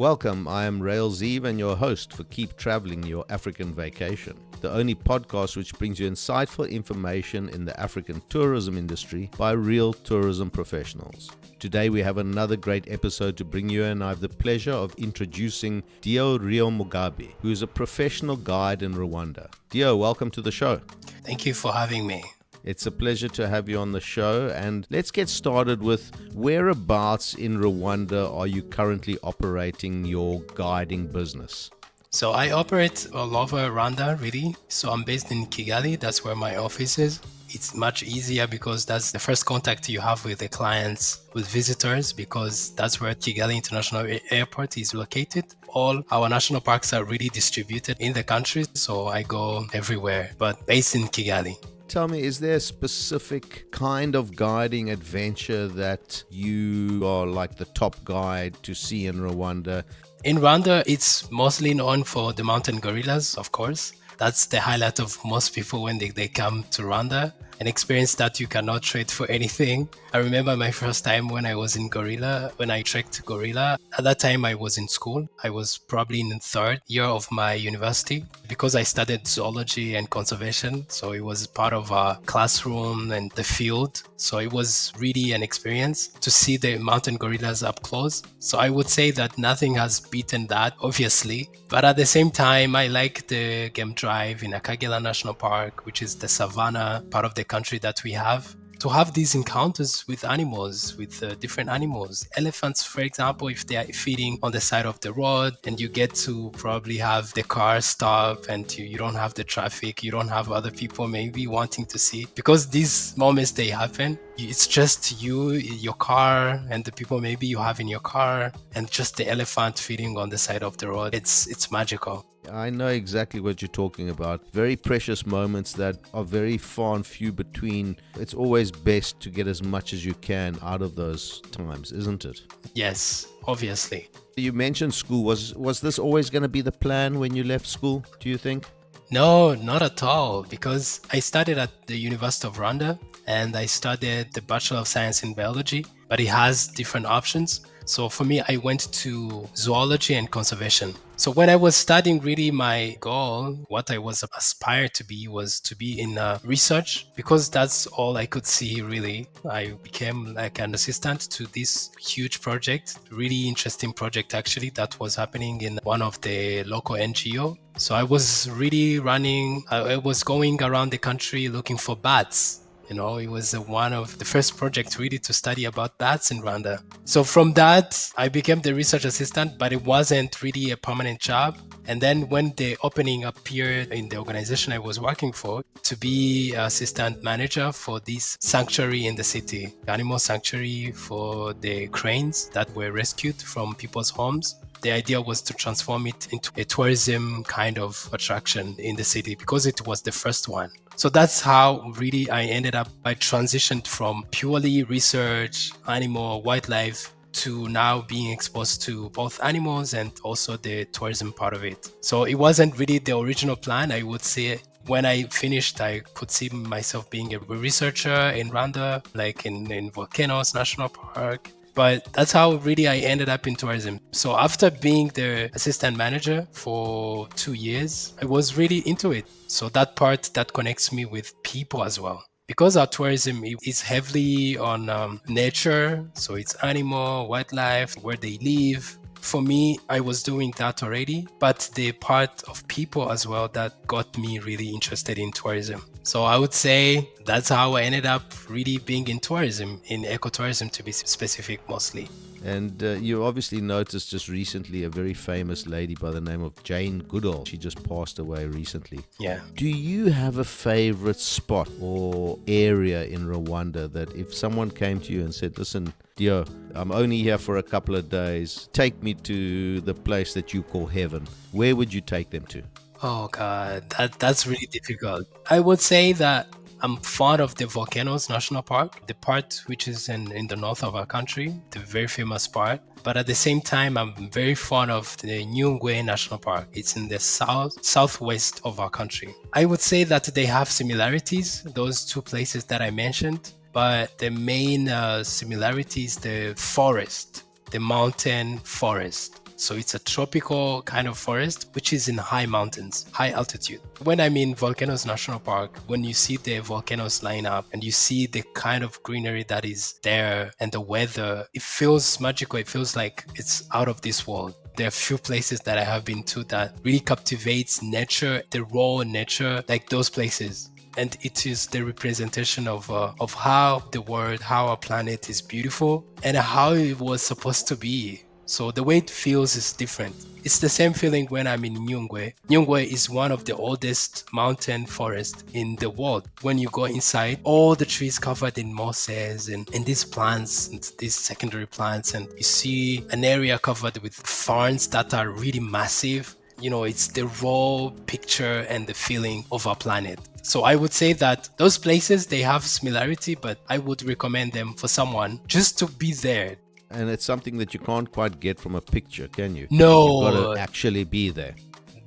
Welcome, I am 𝐸𝐬𝐸 and your host for Keep Traveling Your African Vacation, the only podcast which brings you insightful information in the African tourism industry by real tourism professionals. Today we have another great episode to bring you, and I have the pleasure of introducing Dio Rio Mugabi, who is a professional guide in Rwanda. Dio, welcome to the show. Thank you for having me. It's a pleasure to have you on the show, and let's get started with whereabouts in Rwanda are you currently operating your guiding business? So I operate all over Rwanda, really. So I'm based in Kigali. That's where my office is. It's much easier because that's the first contact you have with the clients, with visitors, because that's where Kigali International Airport is located. All our national parks are really distributed in the country, so I go everywhere, but based in Kigali. Tell me, is there a specific kind of guiding adventure that you are like the top guide to see in Rwanda? In Rwanda, it's mostly known for the mountain gorillas, of course. That's the highlight of most people when they come to Rwanda. An experience that you cannot trade for anything. I remember my first time when I was in gorilla, when I trekked gorilla. At that time, I was in school. I was probably in the third year of my university because I studied zoology and conservation. So it was part of a classroom and the field. So it was really an experience to see the mountain gorillas up close. So I would say that nothing has beaten that, obviously. But at the same time, I like the game drive in Akagera National Park, which is the savannah part of the country that we have. To have these encounters with animals, with different animals. Elephants, for example, if they are feeding on the side of the road and you get to probably have the car stop and you don't have the traffic, you don't have other people maybe wanting to see. Because these moments, they happen. It's just you, your car, and the people maybe you have in your car, and just the elephant feeding on the side of the road. It's magical. I know exactly what you're talking about. Very precious moments that are very far and few between. It's always best to get as much as you can out of those times, isn't it? Yes, obviously. You mentioned school. Was this always going to be the plan when you left school, do you think? No, not at all, because I studied at the University of Rwanda and I studied the Bachelor of Science in Biology, but it has different options. So for me, I went to zoology and conservation. So when I was studying, really my goal, what I was aspired to be was to be in research, because that's all I could see really. I became like an assistant to this huge project, really interesting project actually, that was happening in one of the local NGO. So I was really I was going around the country looking for bats. You know, it was one of the first projects really to study about bats in Rwanda. So from that, I became the research assistant, but it wasn't really a permanent job. And then when the opening appeared in the organization I was working for, to be assistant manager for this sanctuary in the city, animal sanctuary for the cranes that were rescued from people's homes. The idea was to transform it into a tourism kind of attraction in the city because it was the first one. So that's how really I ended up. I transitioned from purely research, animal, wildlife, to now being exposed to both animals and also the tourism part of it. So it wasn't really the original plan, I would say. When I finished, I could see myself being a researcher in Rwanda, like in Volcanoes National Park. But that's how really I ended up in tourism. So after being the assistant manager for 2 years, I was really into it. So that part that connects me with people as well. Because our tourism is heavily on nature, so it's animal, wildlife, where they live. For me, I was doing that already, but the part of people as well that got me really interested in tourism. So I would say that's how I ended up really being in tourism, in ecotourism to be specific mostly. And you obviously noticed just recently a very famous lady by the name of Jane Goodall. She just passed away recently. Yeah. Do you have a favorite spot or area in Rwanda that if someone came to you and said, listen, Dio, I'm only here for a couple of days, take me to the place that you call heaven, where would you take them to? Oh God, that's really difficult. I would say that I'm fond of the Volcanoes National Park, the part which is in the north of our country, the very famous part. But at the same time, I'm very fond of the Nyungwe National Park. It's in the southwest of our country. I would say that they have similarities, those two places that I mentioned. But the main similarity is the forest, the mountain forest. So it's a tropical kind of forest, which is in high mountains, high altitude. When I'm in Volcanoes National Park, when you see the volcanoes line up and you see the kind of greenery that is there and the weather, it feels magical. It feels like it's out of this world. There are few places that I have been to that really captivates nature, the raw nature, like those places. And it is the representation of how the world, how our planet is beautiful and how it was supposed to be. So the way it feels is different. It's the same feeling when I'm in Nyungwe. Nyungwe is one of the oldest mountain forests in the world. When you go inside, all the trees covered in mosses and these plants, and these secondary plants, and you see an area covered with ferns that are really massive. It's the raw picture and the feeling of our planet. So I would say that those places, they have similarity, but I would recommend them for someone just to be there. And it's something that you can't quite get from a picture, can you? No. You've got to actually be there.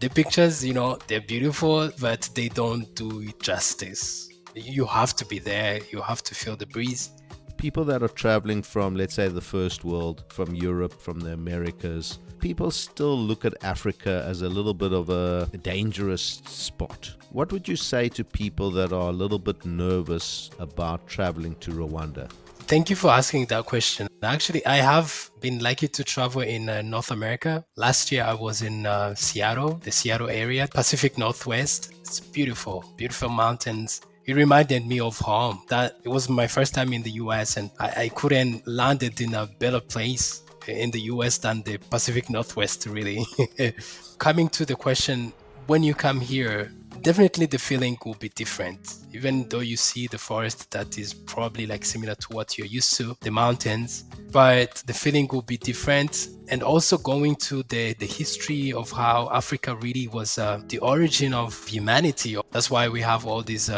The pictures, they're beautiful, but they don't do it justice. You have to be there. You have to feel the breeze. People that are traveling from, let's say, the first world, from Europe, from the Americas, people still look at Africa as a little bit of a dangerous spot. What would you say to people that are a little bit nervous about traveling to Rwanda? Thank you for asking that question. Actually, I have been lucky to travel in North America. Last year, I was in Seattle, the Seattle area, Pacific Northwest. It's beautiful, beautiful mountains. It reminded me of home. That it was my first time in the US, and I couldn't land it in a better place in the US than the Pacific Northwest, really. Coming to the question, when you come here, definitely the feeling will be different. Even though you see the forest that is probably like similar to what you're used to, the mountains, but the feeling will be different. And also going to the history of how Africa really was the origin of humanity. That's why we have all these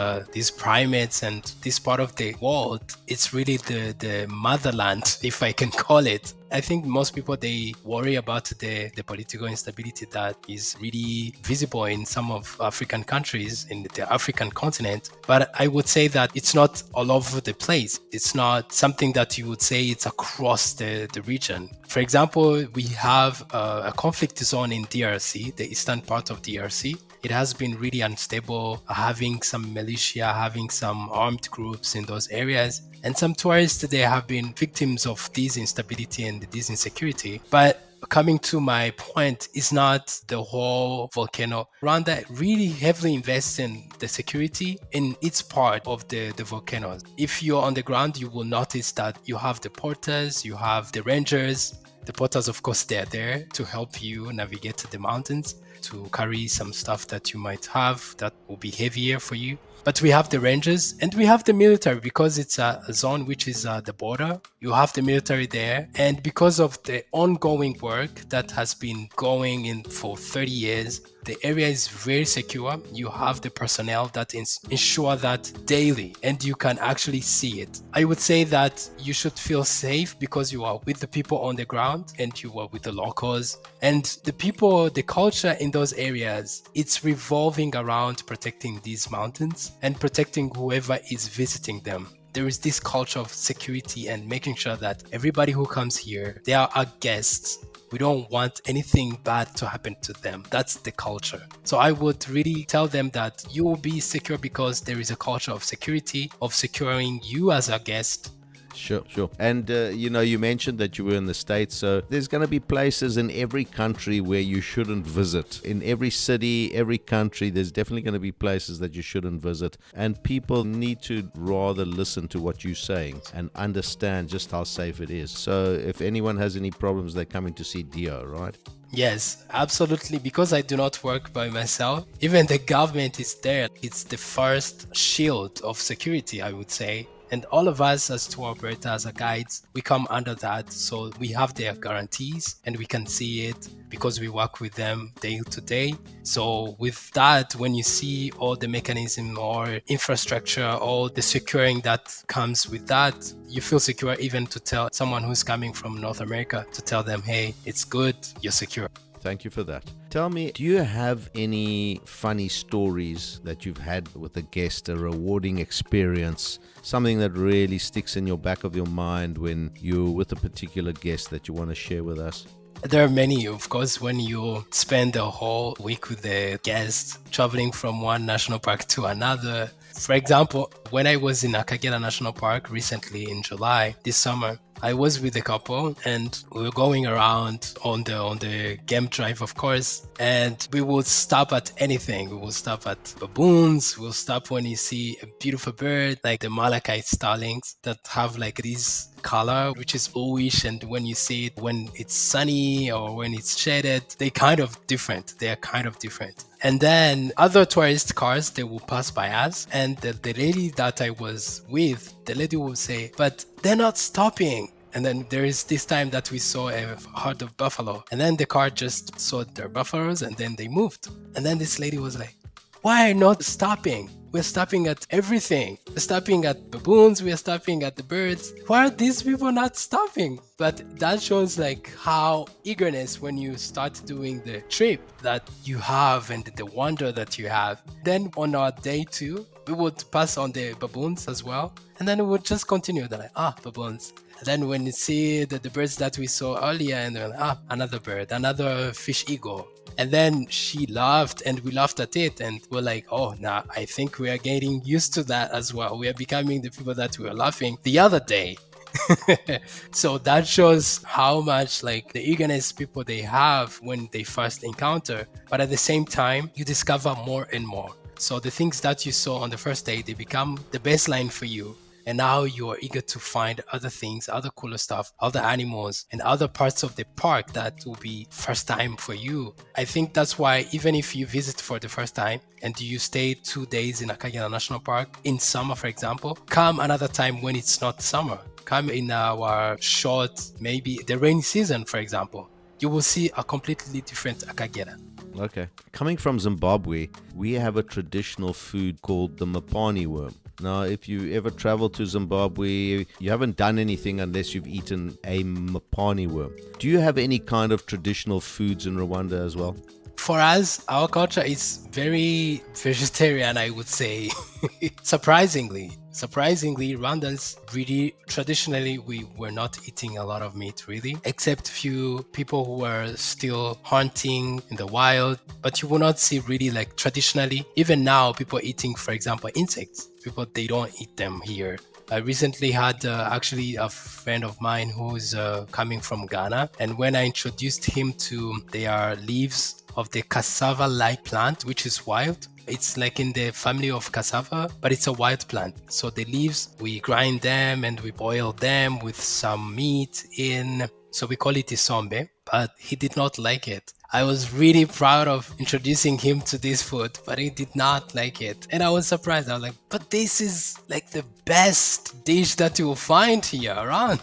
primates, and this part of the world, it's really the motherland, if I can call it. I think most people, they worry about the political instability that is really visible in some of African countries in the African continent. But I would say that it's not all over the place. It's not something that you would say it's across the region. For example, we have a conflict zone in DRC, the eastern part of DRC. It has been really unstable, having some militia, having some armed groups in those areas. And some tourists, they have been victims of this instability and this insecurity. But coming to my point, it's not the whole volcano. Rwanda really heavily invests in the security in its part of the volcanoes. If you're on the ground, you will notice that you have the porters, you have the rangers. The porters, of course, they're there to help you navigate the mountains, to carry some stuff that you might have that will be heavier for you. But we have the rangers and we have the military, because it's a zone which is the border. You have the military there. And because of the ongoing work that has been going in for 30 years, the area is very secure. You have the personnel that ensure that daily, and you can actually see it. I would say that you should feel safe because you are with the people on the ground and you are with the locals. And the people, the culture in those areas, it's revolving around protecting these mountains and protecting whoever is visiting them. There is this culture of security and making sure that everybody who comes here, they are our guests. We don't want anything bad to happen to them. That's the culture. So I would really tell them that you will be secure because there is a culture of security, of securing you as a guest. Sure. And, you mentioned that you were in the States, so there's going to be places in every country where you shouldn't visit. In every city, every country, there's definitely going to be places that you shouldn't visit. And people need to rather listen to what you're saying and understand just how safe it is. So if anyone has any problems, they're coming to see Dio, right? Yes, absolutely. Because I do not work by myself, even the government is there. It's the first shield of security, I would say. And all of us as tour operators, as guides, we come under that. So we have their guarantees and we can see it because we work with them day to day. So with that, when you see all the mechanism or infrastructure, all the securing that comes with that, you feel secure even to tell someone who's coming from North America, to tell them, hey, it's good, you're secure. Thank you for that. Tell me, do you have any funny stories that you've had with a guest, a rewarding experience, something that really sticks in your back of your mind when you're with a particular guest that you want to share with us? There are many, of course, when you spend a whole week with the guests traveling from one national park to another. For example, when I was in Akagera National Park recently in July, this summer, I was with a couple and we were going around on the game drive, of course, and we would stop at anything. We will stop at baboons. We'll stop when you see a beautiful bird like the Malachite starlings that have like this color which is bluish, and when you see it when it's sunny or when it's shaded, they are kind of different. And then other tourist cars, they will pass by us, and the lady that I was with, the lady will say, but they're not stopping. And then there is this time that we saw a herd of buffalo, and then the car just saw their buffaloes and then they moved. And then this lady was like, why not stopping? We're stopping at everything. We're stopping at baboons. We're stopping at the birds. Why are these people not stopping? But that shows like how eagerness when you start doing the trip that you have and the wonder that you have. Then on our day 2, we would pass on the baboons as well. And then we would just continue. They're like, baboons. And then when you see the birds that we saw earlier, and they're like, another bird, another fish eagle. And then she laughed and we laughed at it, and we're like, now I think we are getting used to that as well. We are becoming the people that we were laughing the other day. So that shows how much like the eagerness people they have when they first encounter, but at the same time you discover more and more. So the things that you saw on the first day, they become the baseline for you. And now you are eager to find other things, other cooler stuff, other animals, and other parts of the park that will be first time for you. I think that's why even if you visit for the first time and you stay 2 days in Akagera National Park, in summer, for example, come another time when it's not summer. Come in our short, maybe the rainy season, for example. You will see a completely different Akagera. Okay. Coming from Zimbabwe, we have a traditional food called the mpani worm. Now, if you ever travel to Zimbabwe, you haven't done anything unless you've eaten a mpani worm. Do you have any kind of traditional foods in Rwanda as well? For us, our culture is very vegetarian, I would say. Surprisingly, Rwandans really, traditionally, we were not eating a lot of meat, really, except few people who were still hunting in the wild. But you will not see really like traditionally, even now, people eating, for example, insects. People, they don't eat them here. I recently had actually a friend of mine who's coming from Ghana. And when I introduced him to their leaves of the cassava-like plant, which is wild. It's like in the family of cassava, but it's a wild plant. So the leaves, we grind them and we boil them with some meat in. So we call it isombe, but he did not like it. I was really proud of introducing him to this food, but he did not like it. And I was surprised. I was like, but this is like the best dish that you will find here around.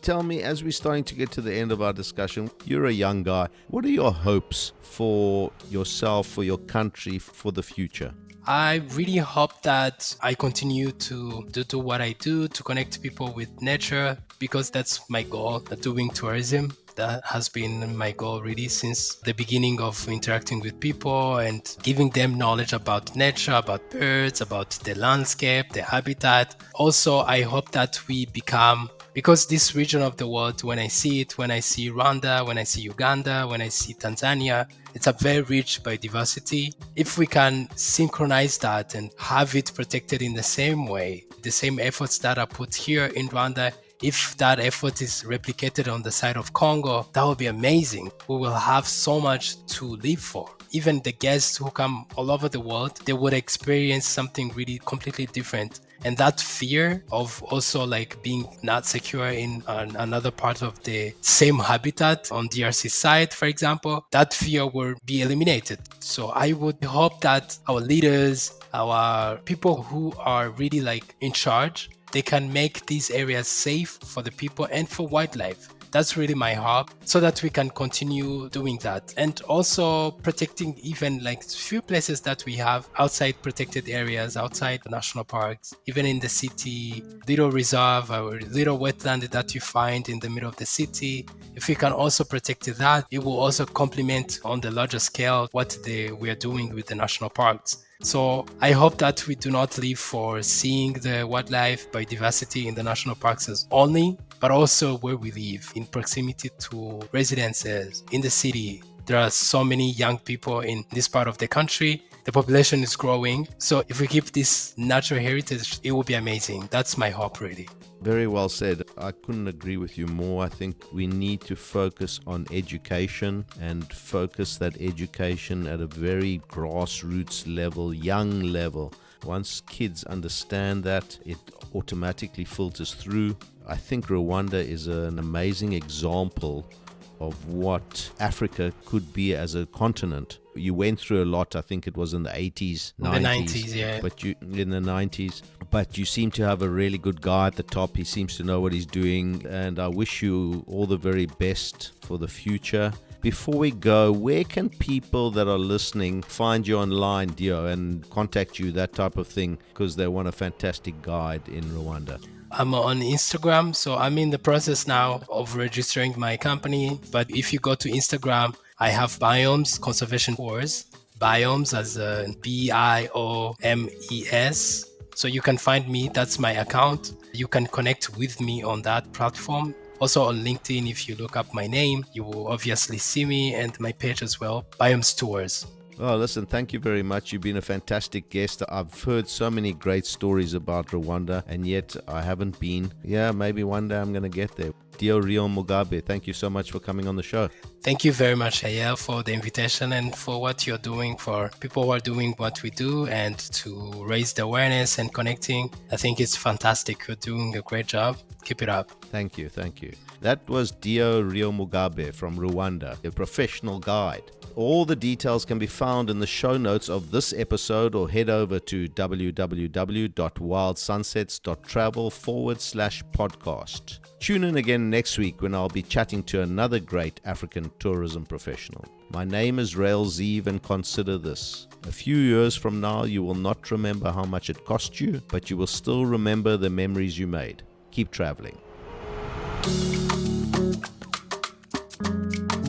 Tell me, as we're starting to get to the end of our discussion, you're a young guy. What are your hopes for yourself, for your country, for the future? I really hope that I continue to do what I do, to connect people with nature, because that's my goal, doing tourism. That has been my goal really since the beginning of interacting with people and giving them knowledge about nature, about birds, about the landscape, the habitat. Also, I hope that we become, because this region of the world, when I see it, when I see Rwanda, when I see Uganda, when I see Tanzania, it's a very rich biodiversity. If we can synchronize that and have it protected in the same way, the same efforts that are put here in Rwanda, if that effort is replicated on the side of Congo, that would be amazing. We will have so much to live for. Even the guests who come all over the world, they would experience something really completely different. And that fear of also like being not secure in another part of the same habitat on DRC side, for example, that fear will be eliminated. So I would hope that our leaders, our people who are really like in charge, they can make these areas safe for the people and for wildlife. That's really my hope, so that we can continue doing that. And also protecting even like few places that we have outside protected areas, outside the national parks, even in the city, little reserve or little wetland that you find in the middle of the city. If we can also protect that, it will also complement on the larger scale what we are doing with the national parks. So I hope that we do not live for seeing the wildlife biodiversity in the national parks as only but also where we live, in proximity to residences, in the city. There are so many young people in this part of the country. The population is growing. So if we keep this natural heritage, it will be amazing. That's my hope, really. Very well said. I couldn't agree with you more. I think we need to focus on education and focus that education at a very grassroots level, young level. Once kids understand that, it automatically filters through. I think Rwanda is an amazing example of what Africa could be as a continent. You went through a lot. I think it was in the 80s, 90s. In the 90s, yeah. In the 90s. But you seem to have a really good guy at the top. He seems to know what he's doing. And I wish you all the very best for the future. Before we go, where can people that are listening find you online, Dio, and contact you, that type of thing, because they want a fantastic guide in Rwanda? I'm on Instagram, so I'm in the process now of registering my company. But if you go to Instagram, I have Biomes Conservation Tours, Biomes as a BIOMES. So you can find me, that's my account. You can connect with me on that platform. Also on LinkedIn, if you look up my name, you will obviously see me, and my page as well, Biomes Tours. Oh, listen, thank you very much. You've been a fantastic guest. I've heard so many great stories about Rwanda, and yet I haven't been. Yeah, maybe one day I'm going to get there. Dio Rio Mugabi, thank you so much for coming on the show. Thank you very much, 𝐸𝐸, for the invitation and for what you're doing for people who are doing what we do and to raise the awareness and connecting. I think it's fantastic. You're doing a great job. Keep it up. Thank you, thank you. That was Dio Rio Mugabi from Rwanda, a professional guide. All the details can be found in the show notes of this episode, or head over to www.wildsunsets.travel/podcast. Tune in again next week when I'll be chatting to another great African tourism professional. My name is 𝐸𝐸, and consider this. A few years from now, you will not remember how much it cost you, but you will still remember the memories you made. Keep traveling.